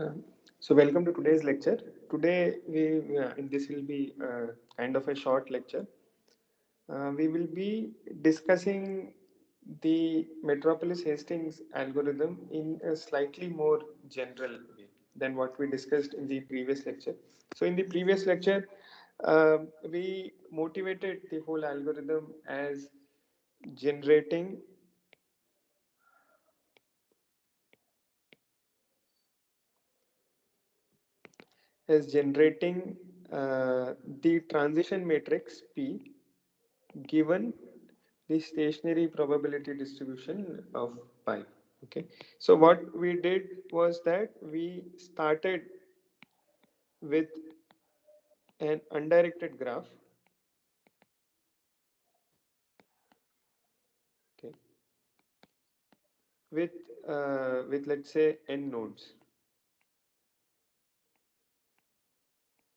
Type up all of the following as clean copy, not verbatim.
Um, so welcome to today's lecture. Today this will be kind of a short lecture. We will be discussing the Metropolis Hastings algorithm in a slightly more general way than what we discussed in the previous lecture. So in the previous lecture, we motivated the whole algorithm generating generating the transition matrix P given the stationary probability distribution of pi. Okay, so what we did was that we started with an undirected graph. Okay, with let's say n nodes,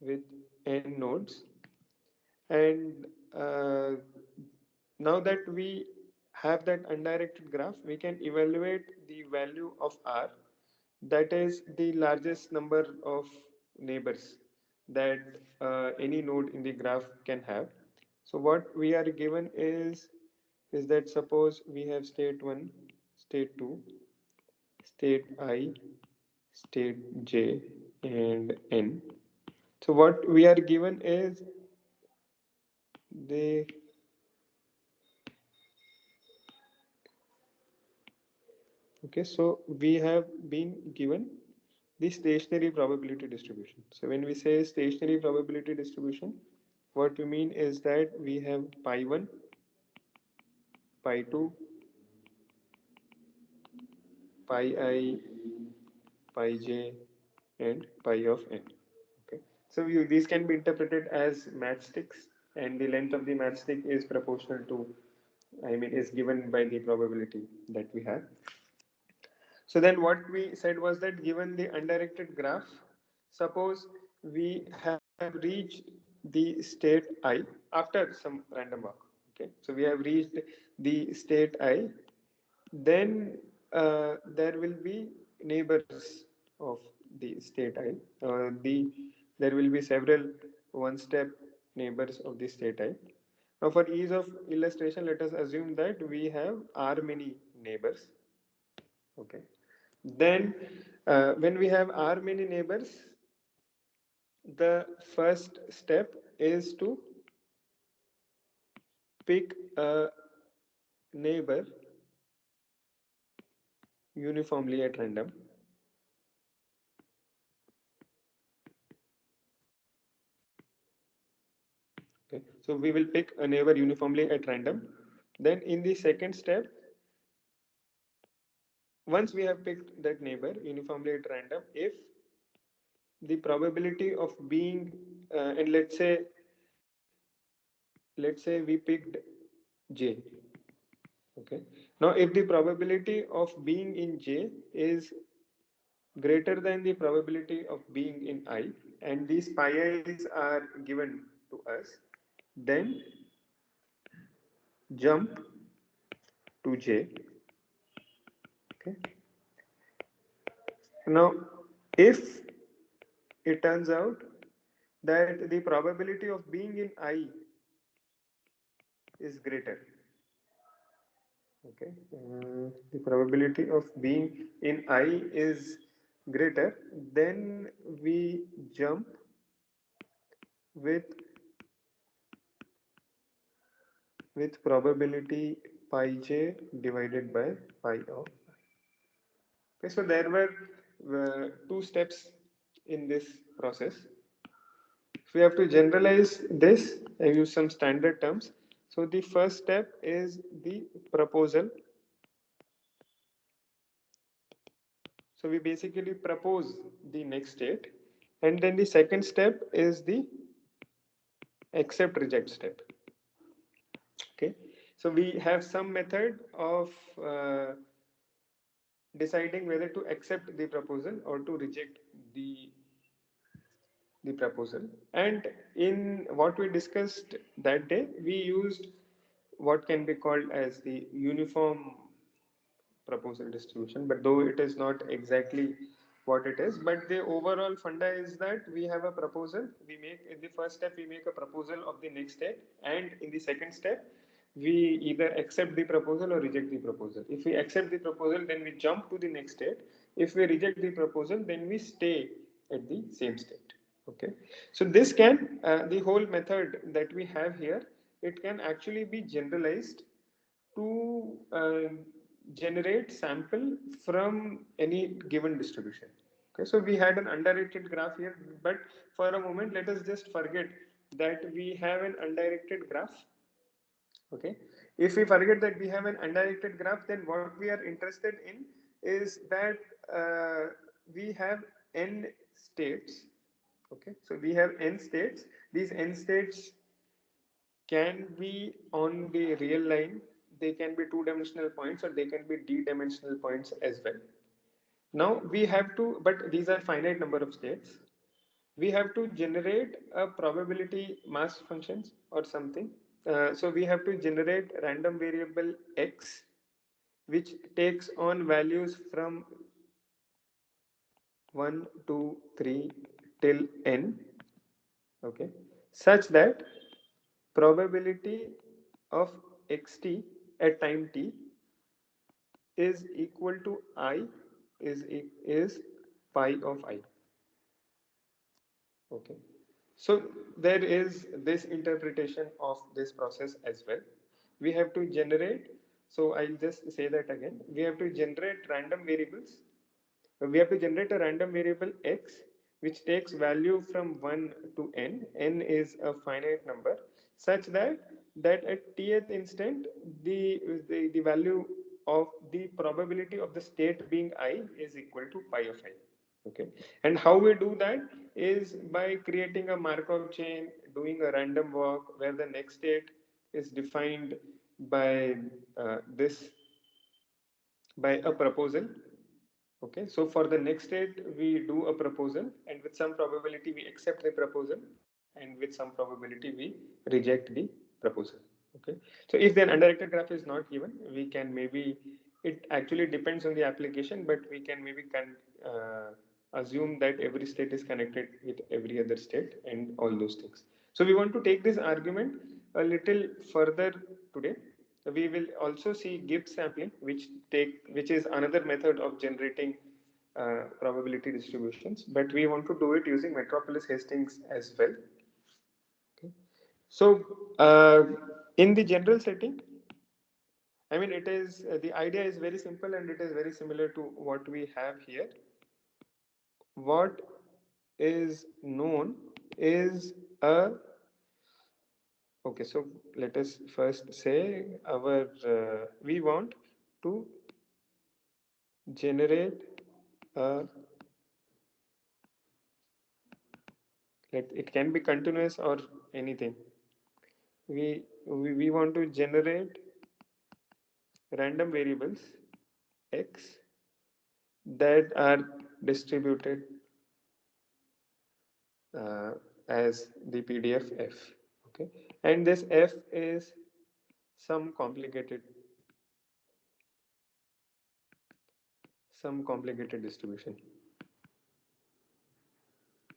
with n nodes, and now that we have that undirected graph, we can evaluate the value of r, that is the largest number of neighbors that any node in the graph can have. So what we are given is that suppose we have state 1, state 2, state I, state j, and n. So what we are given is the okay, so we have been given the stationary probability distribution. So when we say stationary probability distribution, what we mean is that we have pi 1, pi 2, pi I, pi j, and pi of n. Okay. So these can be interpreted as matchsticks, and the length of the matchstick is proportional to, is given by the probability that we have. So then what we said was that given the undirected graph, suppose we have reached the state I after some random walk. Okay, so we have reached the state I, then there will be neighbors of the state I. There will be several one-step neighbors of the state I. Now, for ease of illustration, let us assume that we have r many neighbors. Okay. Then, when we have r many neighbors, the first step is to pick a neighbor uniformly at random. Okay. So we will pick a neighbor uniformly at random. Then in the second step, once we have picked that neighbor uniformly at random, if the probability of being and let's say we picked j. Okay. Now, if the probability of being in J is greater than the probability of being in I, and these pi i's are given to us, then jump to J. Okay. Now, if it turns out that the probability of being in I is greater, okay, the probability of being in I is greater, then we jump with probability pi j divided by pi of I. Okay, so there were two steps in this process. If we have to generalize this and use some standard terms, so the first step is the proposal. So we basically propose the next state, and then the second step is the accept reject step. Okay, so we have some method of deciding whether to accept the proposal or to reject the proposal. And in what we discussed that day, we used what can be called as the uniform proposal distribution, but though it is not exactly what it is, but the overall funda is that we have a proposal. We make in the first step we make a proposal of the next step, and in the second step we either accept the proposal or reject the proposal. If we accept the proposal, then we jump to the next step. If we reject the proposal, then we stay at the same state. Okay, so this can the whole method that we have here, it can actually be generalized to generate sample from any given distribution. Okay, so we had an undirected graph here, but for a moment, let us just forget that we have an undirected graph. Okay, if we forget that we have an undirected graph, then what we are interested in is that we have n states. Okay, so we have n states. These n states can be on the real line, they can be two-dimensional points, or they can be d-dimensional points as well. Now we have to, but these are finite number of states. We have to generate a probability mass functions or something. So we have to generate random variable x, which takes on values from 1, 2, 3 till n, okay, such that probability of xt at time t is equal to I is pi of I. Okay, so there is this interpretation of this process as well. We have to generate, so I'll just say that again, we have to generate random variables. We have to generate a random variable x which takes value from 1 to n is a finite number, such that at tth instant the value of the probability of the state being I is equal to pi of I. Okay, and how we do that is by creating a Markov chain, doing a random walk where the next state is defined by this by a proposal. Okay, so for the next state, we do a proposal, and with some probability we accept the proposal, and with some probability we reject the proposal. Okay, so if the undirected graph is not given, we can maybe, it actually depends on the application, but we can maybe assume that every state is connected with every other state and all those things. So we want to take this argument a little further today. We will also see Gibbs sampling, which is another method of generating probability distributions, but we want to do it using Metropolis Hastings as well. Okay. So in the general setting, I mean, it is the idea is very simple and it is very similar to what we have here. What is known is a, okay, so let us first say we want to generate a, it can be continuous or anything. We want to generate random variables x that are distributed as the PDF f. Okay, and this f is some complicated distribution.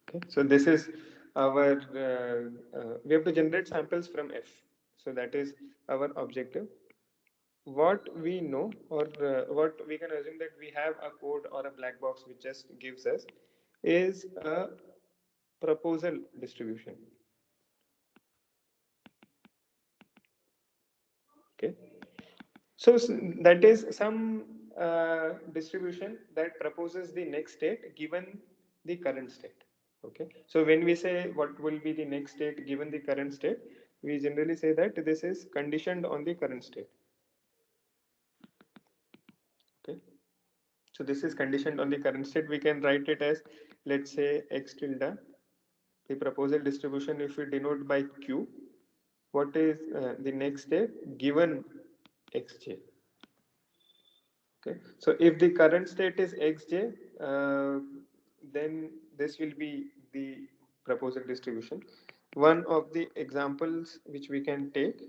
Okay, so this is our we have to generate samples from f. So that is our objective. What we know, or what we can assume that we have a code or a black box which just gives us is a proposal distribution. Okay, so that is some distribution that proposes the next state given the current state. Okay, so when we say what will be the next state given the current state, we generally say that this is conditioned on the current state. Okay, so this is conditioned on the current state. We can write it as, let's say, x tilde, the proposal distribution. If we denote by q, what is the next state given xj. Okay, so if the current state is xj, then this will be the proposal distribution. One of the examples which we can take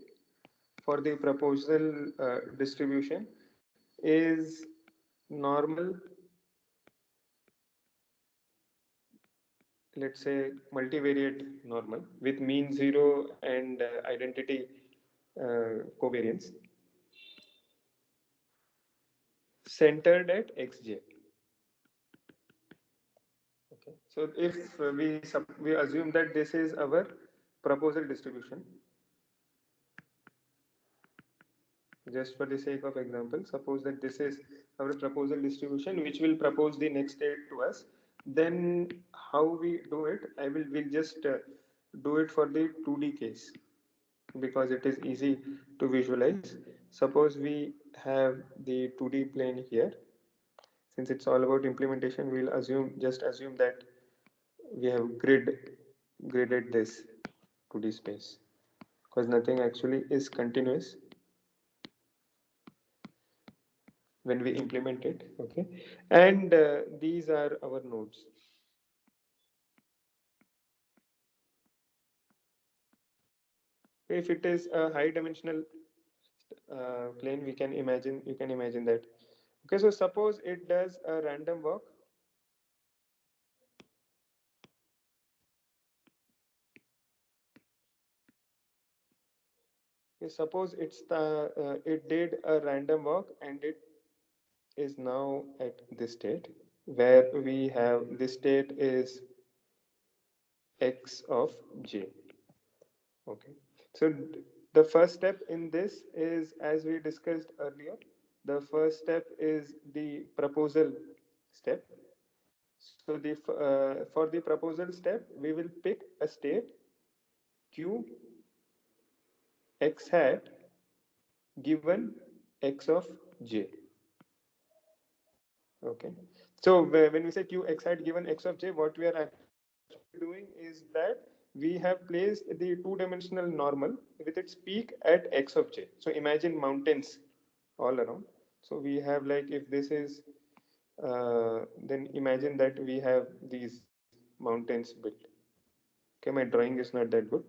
for the proposal distribution is normal let's say, multivariate normal with mean 0 and identity covariance centered at xj. Okay. So if we assume that this is our proposal distribution, just for the sake of example, suppose that this is our proposal distribution which will propose the next state to us. Then how we do it? Will just do it for the 2D case because it is easy to visualize. Suppose we have the 2D plane here. Since it's all about implementation, we'll just assume that we have gridded this 2D space because nothing actually is continuous when we implement it. Okay, and these are our nodes. If it is a high dimensional plane, we can imagine you can imagine that. Okay, so suppose it does a random walk. Okay, suppose it did a random walk and it is now at this state where we have this state is x of j. Okay, so the first step in this is, as we discussed earlier, the first step is the proposal step. So for the proposal step, we will pick a state q x hat given x of j. Okay, so when we say q x hat given x of j, what we are actually doing is that we have placed the two-dimensional normal with its peak at x of j. So imagine mountains all around. So we have, like, if this is then imagine that we have these mountains built. Okay, my drawing is not that good.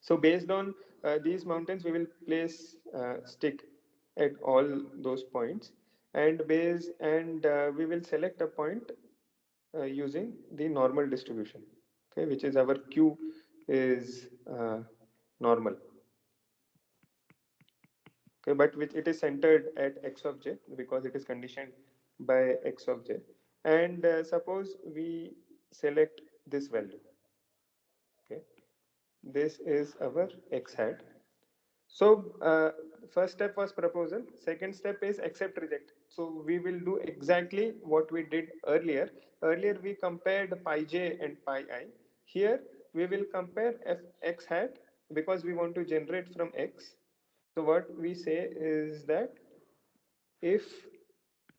So based on these mountains, we will place stick at all those points, and we will select a point using the normal distribution. Okay, which is our q is normal. Okay, but which it is centered at x of j because it is conditioned by x of j. And suppose we select this value. Okay, this is our x hat. So first step was proposal. Second step is accept reject. So we will do exactly what we did earlier. Earlier we compared pi j and pi I. Here we will compare x hat because we want to generate from x. So what we say is that if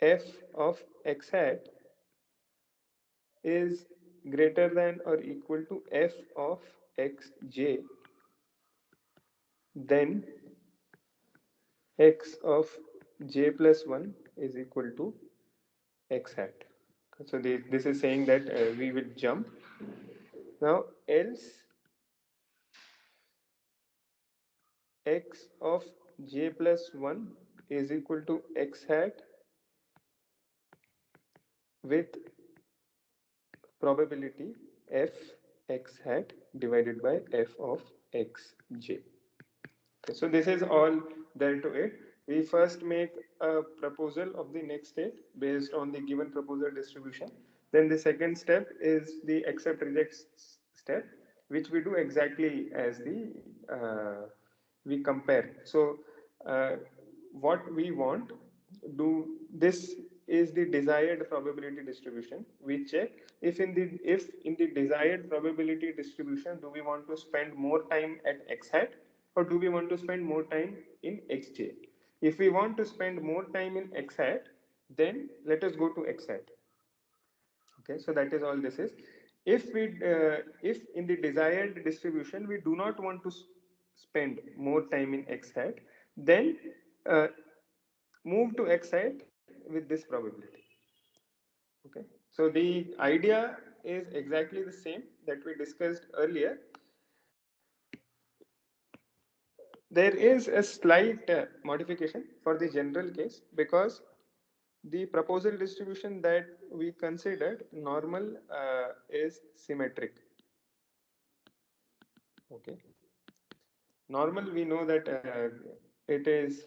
f of x hat is greater than or equal to f of xj, then x of j plus 1 is equal to x hat. So this is saying that we will jump. Now else x of j plus 1 is equal to x hat with probability f x hat divided by f of xj. Okay, so this is all there to it. We first make a proposal of the next state based on the given proposal distribution. Then the second step is the accept reject step, which we do exactly as the we compare. So what we want do this is the desired probability distribution. We check if in the desired probability distribution do we want to spend more time at x hat or do we want to spend more time in xj. If we want to spend more time in x hat, then let us go to x hat. Okay, so that is all this is. If in the desired distribution we do not want to spend more time in x hat, then uh, move to x hat with this probability. Okay, so the idea is exactly the same that we discussed earlier. There is a slight modification for the general case because the proposal distribution that we considered normal is symmetric. Okay, normal we know that it is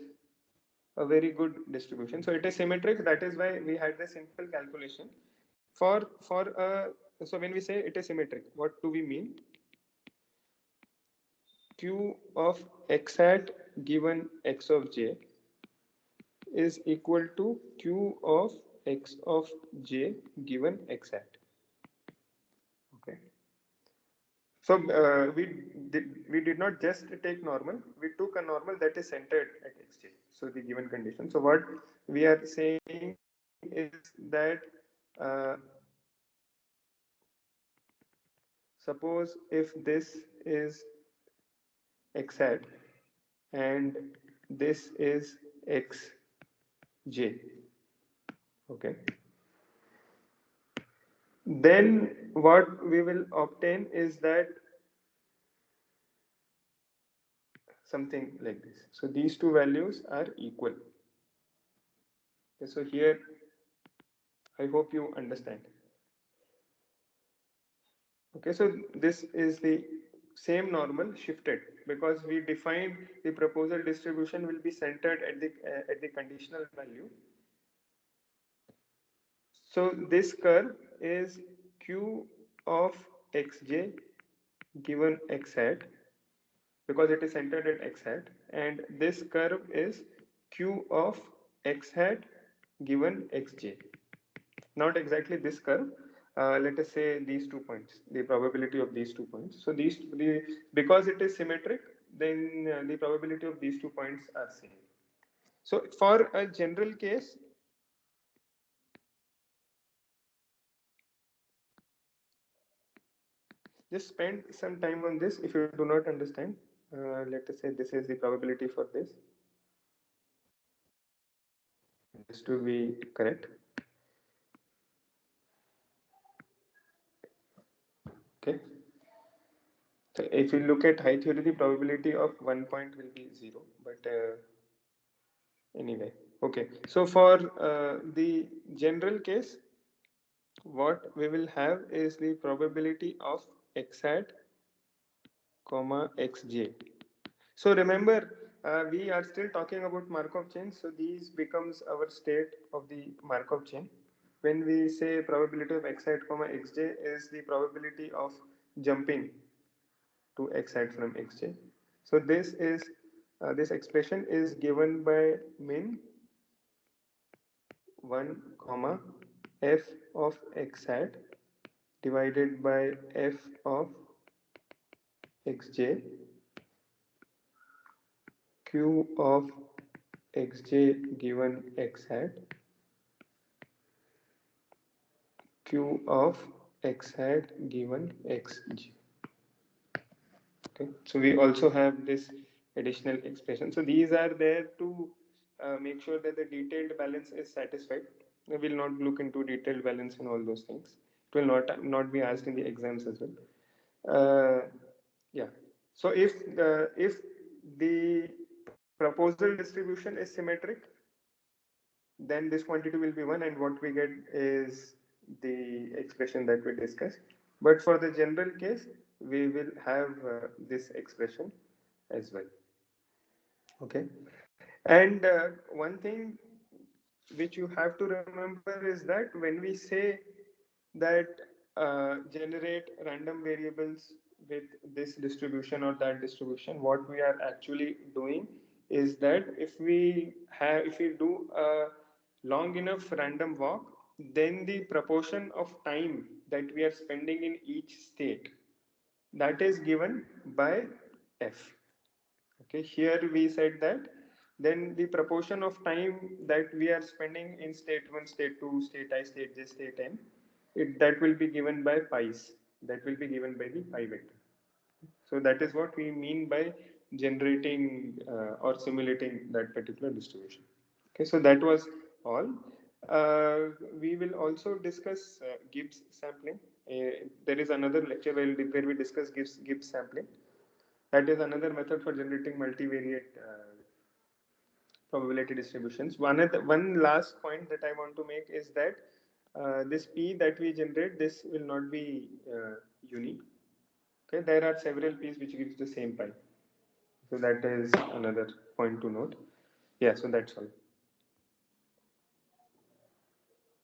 a very good distribution, so it is symmetric. That is why we had the simple calculation for so when we say it is symmetric, what do we mean? Q of x hat given x of j is equal to Q of x of j given x hat. Okay. So we did not just take normal. We took a normal that is centered at xj. So the given condition. So what we are saying is that suppose if this is x hat and this is xj. Okay. Then what we will obtain is that something like this. So these two values are equal. Okay, so here I hope you understand. Okay, so this is the same normal shifted because we defined the proposal distribution will be centered at the conditional value. So this curve is Q of xj given x hat because it is centered at x hat, and this curve is Q of x hat given xj. Not exactly this curve. Let us say these 2 points, the probability of these 2 points. So because it is symmetric, then the probability of these 2 points are same. So for a general case, just spend some time on this. If you do not understand, let us say this is the probability for this, just to be correct. Okay. So if you look at high theory, the probability of 1 point will be 0. But anyway, okay. So for the general case, what we will have is the probability of x hat comma xj. So remember, we are still talking about Markov chain. So these becomes our state of the Markov chain. When we say probability of x hat comma xj is the probability of jumping to x hat from xj. So this expression is given by min 1 comma f of x hat divided by f of xj q of xj given x hat q of x hat given xj. Okay, so we also have this additional expression. So these are there to make sure that the detailed balance is satisfied. We will not look into detailed balance and all those things. It will not be asked in the exams as well. Yeah. So if the proposal distribution is symmetric, then this quantity will be 1, and what we get is the expression that we discussed. But for the general case, we will have this expression as well. Okay. And one thing which you have to remember is that when we say that generate random variables with this distribution or that distribution, what we are actually doing is that if we do a long enough random walk, then the proportion of time that we are spending in each state, that is given by f. Okay, here we said that then the proportion of time that we are spending in state 1, state 2, state I, state j, state n, that will be given by pi's. That will be given by the pi vector. So that is what we mean by generating or simulating that particular distribution. Okay, so that was all. We will also discuss Gibbs sampling. There is another lecture where we discuss Gibbs sampling. That is another method for generating multivariate probability distributions. One last point that I want to make is that this P that we generate, this will not be unique. Okay, there are several P's which gives the same pi. So that is another point to note. Yeah, so that's all.